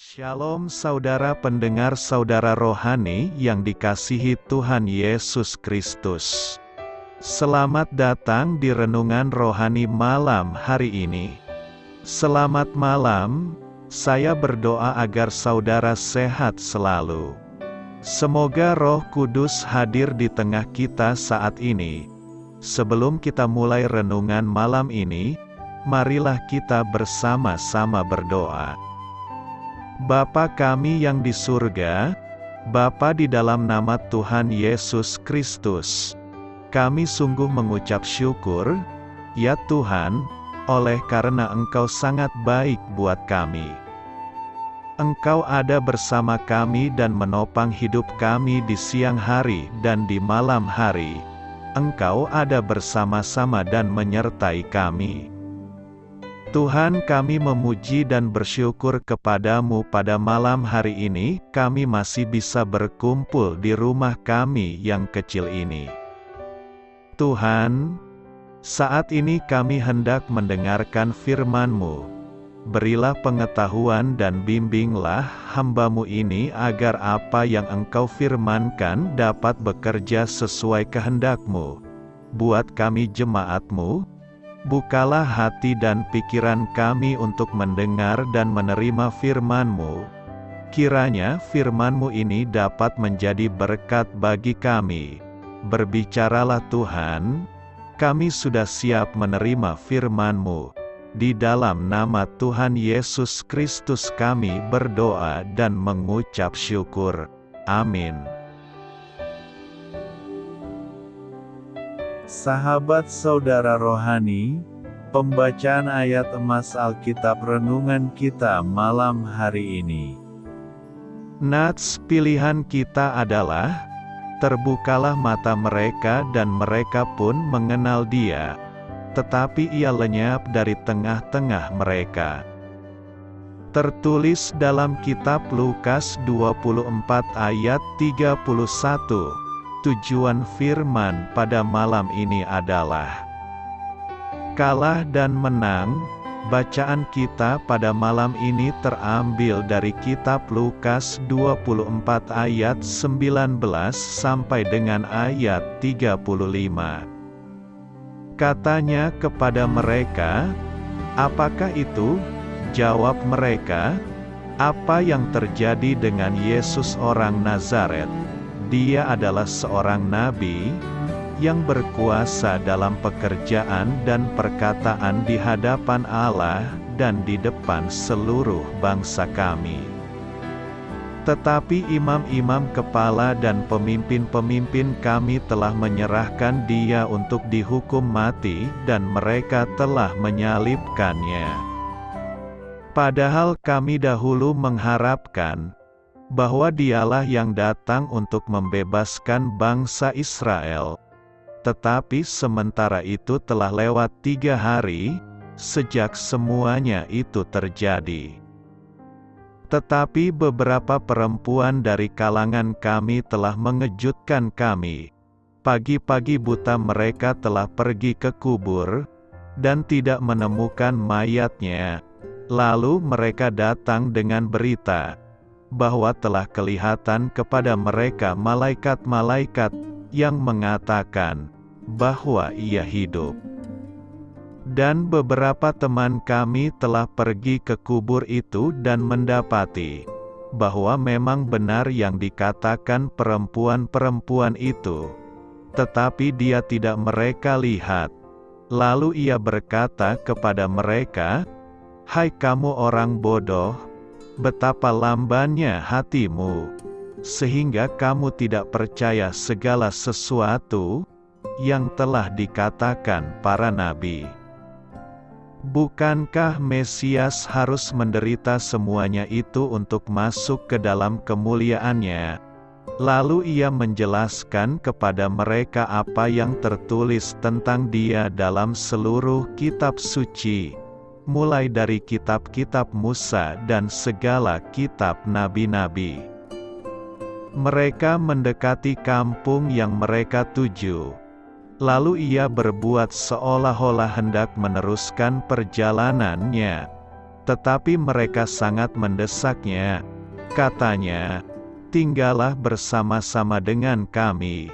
Shalom saudara pendengar saudara rohani yang dikasihi Tuhan Yesus Kristus. Selamat datang di renungan rohani malam hari ini. Selamat malam, saya berdoa agar saudara sehat selalu. Semoga Roh Kudus hadir di tengah kita saat ini. Sebelum kita mulai renungan malam ini, marilah kita bersama-sama berdoa. Bapa kami yang di surga, Bapa di dalam nama Tuhan Yesus Kristus, kami sungguh mengucap syukur, ya Tuhan, oleh karena Engkau sangat baik buat kami. Engkau ada bersama kami dan menopang hidup kami di siang hari dan di malam hari. Engkau ada bersama-sama dan menyertai kami. Tuhan, kami memuji dan bersyukur kepadamu pada malam hari ini, kami masih bisa berkumpul di rumah kami yang kecil ini. Tuhan, saat ini kami hendak mendengarkan firman-Mu. Berilah pengetahuan dan bimbinglah hamba-Mu ini agar apa yang Engkau firmankan dapat bekerja sesuai kehendak-Mu. Buat kami jemaat-Mu, bukalah hati dan pikiran kami untuk mendengar dan menerima firman-Mu. Kiranya firman-Mu ini dapat menjadi berkat bagi kami. Berbicaralah Tuhan, kami sudah siap menerima firman-Mu. Di dalam nama Tuhan Yesus Kristus kami berdoa dan mengucap syukur. Amin. Sahabat saudara rohani, pembacaan ayat emas Alkitab renungan kita malam hari ini. Nats pilihan kita adalah, terbukalah mata mereka dan mereka pun mengenal Dia, tetapi Ia lenyap dari tengah-tengah mereka. Tertulis dalam kitab Lukas 24 ayat 31. Tujuan firman pada malam ini adalah kalah dan menang. Bacaan kita pada malam ini terambil dari kitab Lukas 24 ayat 19 sampai dengan ayat 35. Katanya kepada mereka, "Apakah itu?" Jawab mereka, "Apa yang terjadi dengan Yesus orang Nazaret? Dia adalah seorang nabi, yang berkuasa dalam pekerjaan dan perkataan di hadapan Allah, dan di depan seluruh bangsa kami. Tetapi imam-imam kepala dan pemimpin-pemimpin kami telah menyerahkan Dia untuk dihukum mati, dan mereka telah menyalibkannya. Padahal kami dahulu mengharapkan bahwa Dialah yang datang untuk membebaskan bangsa Israel. Tetapi sementara itu telah lewat 3 hari, sejak semuanya itu terjadi. Tetapi beberapa perempuan dari kalangan kami telah mengejutkan kami. Pagi-pagi buta mereka telah pergi ke kubur, dan tidak menemukan mayatnya. Lalu mereka datang dengan berita, bahwa telah kelihatan kepada mereka malaikat-malaikat, yang mengatakan, bahwa Ia hidup. Dan beberapa teman kami telah pergi ke kubur itu dan mendapati, bahwa memang benar yang dikatakan perempuan-perempuan itu. Tetapi Dia tidak mereka lihat. Lalu Ia berkata kepada mereka, "Hai kamu orang bodoh, betapa lambannya hatimu, sehingga kamu tidak percaya segala sesuatu yang telah dikatakan para nabi. Bukankah Mesias harus menderita semuanya itu untuk masuk ke dalam kemuliaannya?" Lalu Ia menjelaskan kepada mereka apa yang tertulis tentang Dia dalam seluruh kitab suci, mulai dari kitab-kitab Musa dan segala kitab nabi-nabi. Mereka mendekati kampung yang mereka tuju. Lalu Ia berbuat seolah-olah hendak meneruskan perjalanannya. Tetapi mereka sangat mendesaknya. Katanya, "Tinggallah bersama-sama dengan kami,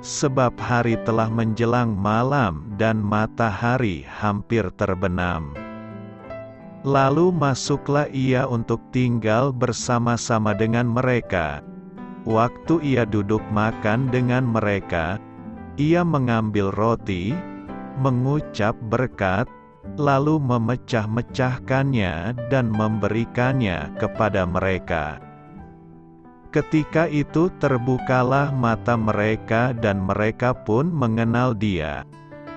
sebab hari telah menjelang malam dan matahari hampir terbenam." Lalu masuklah ia untuk tinggal bersama-sama dengan mereka. Waktu ia duduk makan dengan mereka, ia mengambil roti, mengucap berkat, lalu memecah-mecahkannya dan memberikannya kepada mereka. Ketika itu terbukalah mata mereka dan mereka pun mengenal dia.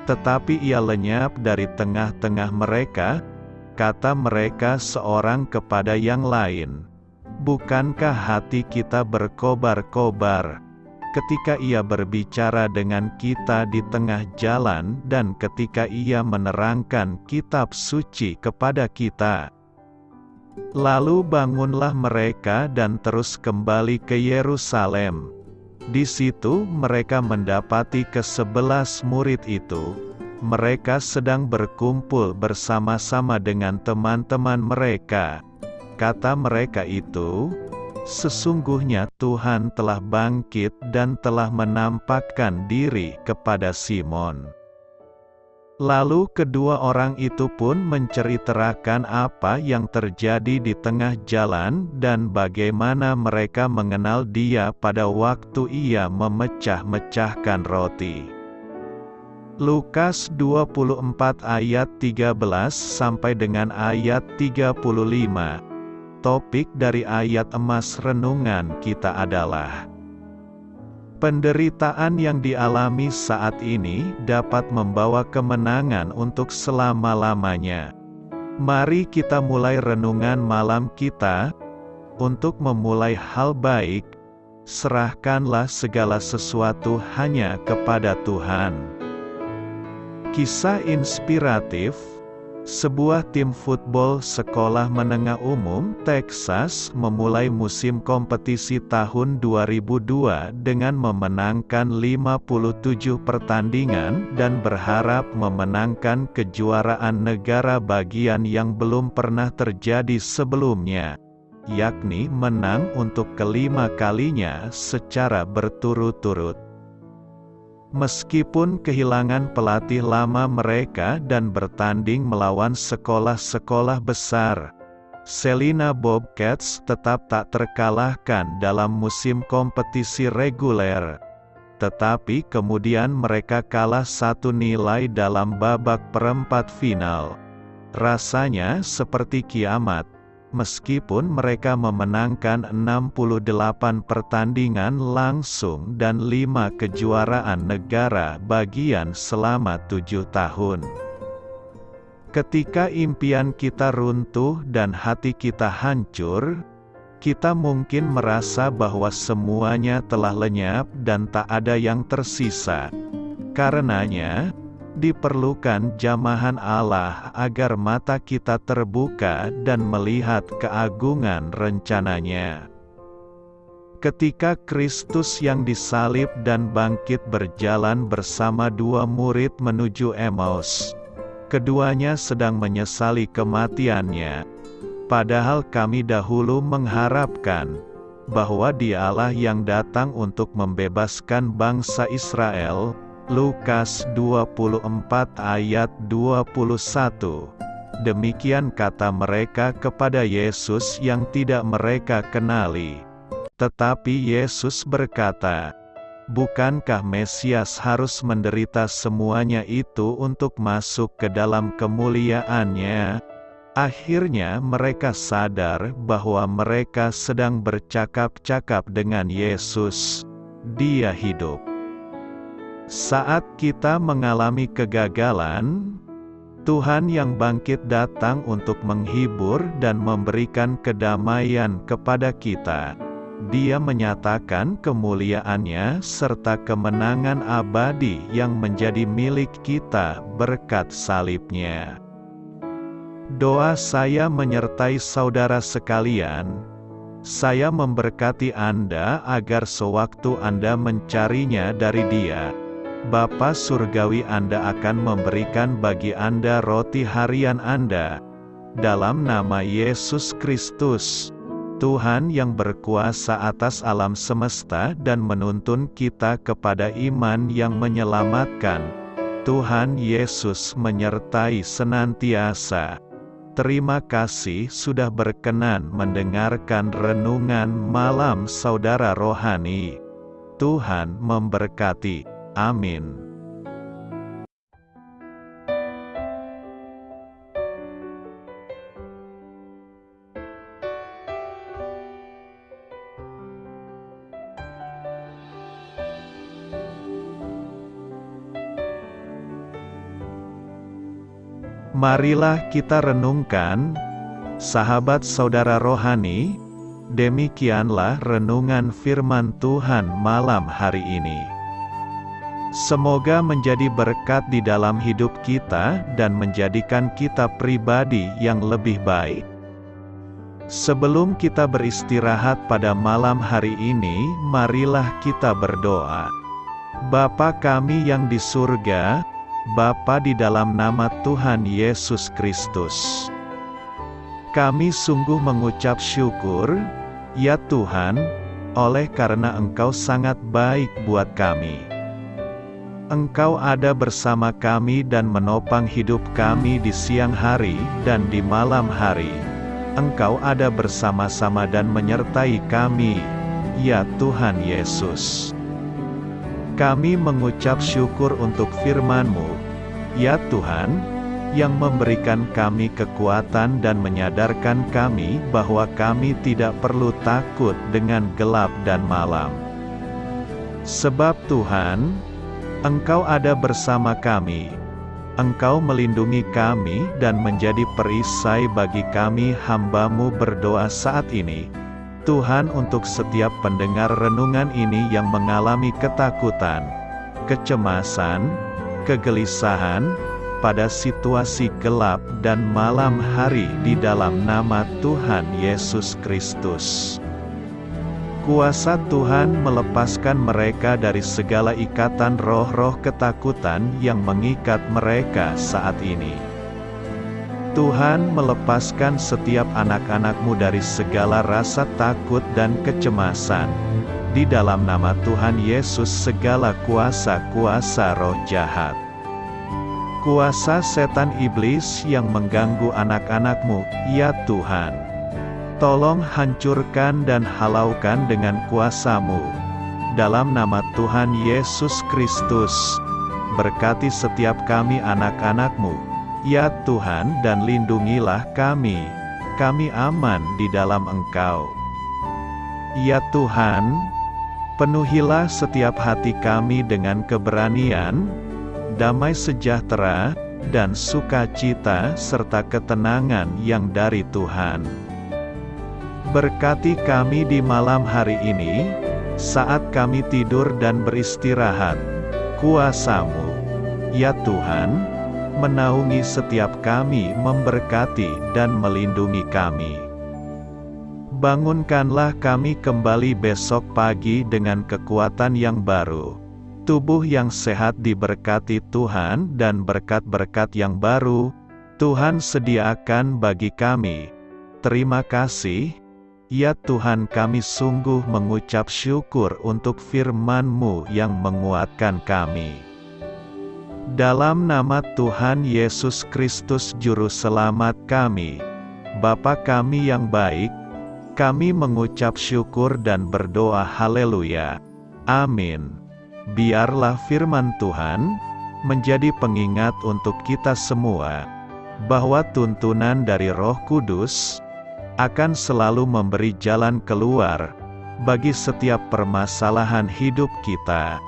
Tetapi ia lenyap dari tengah-tengah mereka. Kata mereka seorang kepada yang lain, "Bukankah hati kita berkobar-kobar ketika ia berbicara dengan kita di tengah jalan dan ketika ia menerangkan kitab suci kepada kita?" Lalu bangunlah mereka dan terus kembali ke Yerusalem. Di situ mereka mendapati ke-11 murid itu. Mereka sedang berkumpul bersama-sama dengan teman-teman mereka. Kata mereka itu, "Sesungguhnya Tuhan telah bangkit dan telah menampakkan diri kepada Simon." Lalu kedua orang itu pun menceritakan apa yang terjadi di tengah jalan dan bagaimana mereka mengenal dia pada waktu ia memecah-mecahkan roti. Lukas 24 ayat 13 sampai dengan ayat 35. Topik dari ayat emas renungan kita adalah penderitaan yang dialami saat ini dapat membawa kemenangan untuk selama-lamanya. Mari kita mulai renungan malam kita. Untuk memulai hal baik, serahkanlah segala sesuatu hanya kepada Tuhan. Kisah inspiratif. Sebuah tim football sekolah menengah umum Texas memulai musim kompetisi tahun 2002 dengan memenangkan 57 pertandingan dan berharap memenangkan kejuaraan negara bagian yang belum pernah terjadi sebelumnya, yakni menang untuk kelima kalinya secara berturut-turut. Meskipun kehilangan pelatih lama mereka dan bertanding melawan sekolah-sekolah besar, Celina Bobcats tetap tak terkalahkan dalam musim kompetisi reguler. Tetapi kemudian mereka kalah 1-0 dalam babak perempat final. Rasanya seperti kiamat. Meskipun mereka memenangkan 68 pertandingan langsung dan 5 kejuaraan negara bagian selama 7 tahun. Ketika impian kita runtuh dan hati kita hancur, kita mungkin merasa bahwa semuanya telah lenyap dan tak ada yang tersisa. Karenanya, diperlukan jamahan Allah agar mata kita terbuka dan melihat keagungan rencananya. Ketika Kristus yang disalib dan bangkit berjalan bersama dua murid menuju Emmaus, keduanya sedang menyesali kematiannya. Padahal kami dahulu mengharapkan bahwa Dialah yang datang untuk membebaskan bangsa Israel. Lukas 24 ayat 21. Demikian kata mereka kepada Yesus yang tidak mereka kenali. Tetapi Yesus berkata, "Bukankah Mesias harus menderita semuanya itu untuk masuk ke dalam kemuliaannya?" Akhirnya mereka sadar bahwa mereka sedang bercakap-cakap dengan Yesus. Dia hidup. Saat kita mengalami kegagalan, Tuhan yang bangkit datang untuk menghibur dan memberikan kedamaian kepada kita. Dia menyatakan kemuliaannya serta kemenangan abadi yang menjadi milik kita berkat salibnya. Doa saya menyertai saudara sekalian. Saya memberkati Anda agar sewaktu Anda mencarinya dari Dia, Bapa Surgawi Anda akan memberikan bagi Anda roti harian Anda. dalam nama Yesus Kristus, Tuhan yang berkuasa atas alam semesta dan menuntun kita kepada iman yang menyelamatkan. Tuhan Yesus menyertai senantiasa. Terima kasih sudah berkenan mendengarkan renungan malam saudara rohani. Tuhan memberkati. Amin. Marilah kita renungkan, sahabat saudara rohani, demikianlah renungan firman Tuhan malam hari ini. Semoga menjadi berkat di dalam hidup kita dan menjadikan kita pribadi yang lebih baik. Sebelum kita beristirahat pada malam hari ini, marilah kita berdoa. Bapa kami yang di surga, Bapa di dalam nama Tuhan Yesus Kristus, kami sungguh mengucap syukur, ya Tuhan, oleh karena Engkau sangat baik buat kami. Engkau ada bersama kami dan menopang hidup kami di siang hari dan di malam hari. Engkau ada bersama-sama dan menyertai kami, ya Tuhan Yesus. Kami mengucap syukur untuk firman-Mu, ya Tuhan, yang memberikan kami kekuatan dan menyadarkan kami bahwa kami tidak perlu takut dengan gelap dan malam. Sebab Tuhan, Engkau ada bersama kami. Engkau melindungi kami dan menjadi perisai bagi kami hamba-Mu berdoa saat ini. Tuhan, untuk setiap pendengar renungan ini yang mengalami ketakutan, kecemasan, kegelisahan, pada situasi gelap dan malam hari di dalam nama Tuhan Yesus Kristus. Kuasa Tuhan melepaskan mereka dari segala ikatan roh-roh ketakutan yang mengikat mereka saat ini. Tuhan melepaskan setiap anak-anak-Mu dari segala rasa takut dan kecemasan. Di dalam nama Tuhan Yesus segala kuasa-kuasa roh jahat, kuasa setan iblis yang mengganggu anak-anak-Mu, ya Tuhan, tolong hancurkan dan halaukan dengan kuasa-Mu. Dalam nama Tuhan Yesus Kristus, berkati setiap kami anak-anak-Mu, ya Tuhan, dan lindungilah kami. Kami aman di dalam Engkau. Ya Tuhan, penuhilah setiap hati kami dengan keberanian, damai sejahtera, dan sukacita serta ketenangan yang dari Tuhan. Berkati kami di malam hari ini, saat kami tidur dan beristirahat. Kuasa-Mu, ya Tuhan, menaungi setiap kami, memberkati dan melindungi kami. Bangunkanlah kami kembali besok pagi dengan kekuatan yang baru. Tubuh yang sehat diberkati Tuhan dan berkat-berkat yang baru Tuhan sediakan bagi kami. Terima kasih, ya Tuhan, kami sungguh mengucap syukur untuk firman-Mu yang menguatkan kami. Dalam nama Tuhan Yesus Kristus Juru Selamat kami, Bapa kami yang baik, kami mengucap syukur dan berdoa haleluya. Amin. Biarlah firman Tuhan menjadi pengingat untuk kita semua, bahwa tuntunan dari Roh Kudus akan selalu memberi jalan keluar bagi setiap permasalahan hidup kita,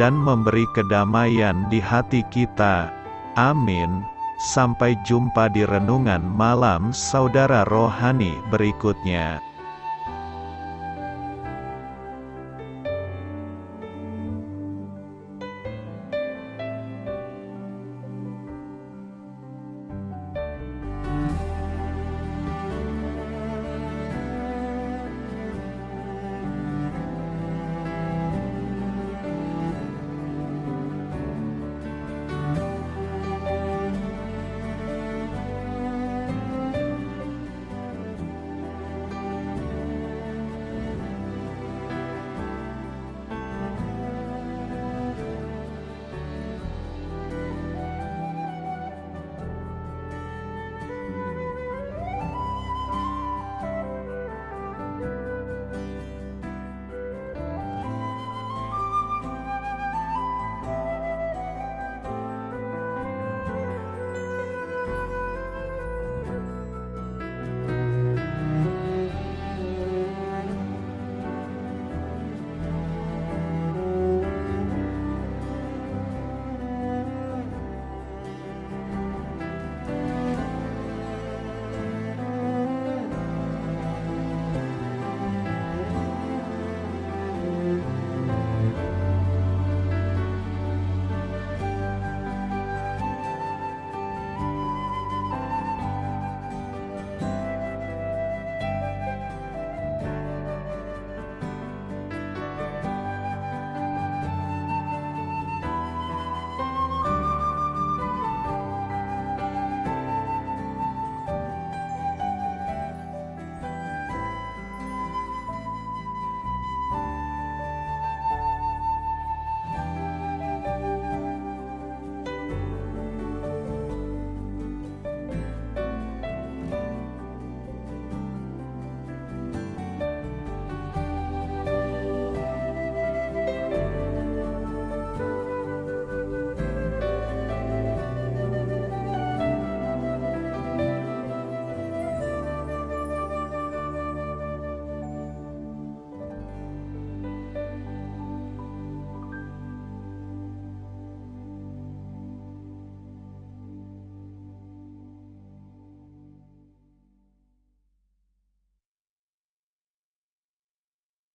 dan memberi kedamaian di hati kita. Amin. Sampai jumpa di renungan malam saudara rohani berikutnya.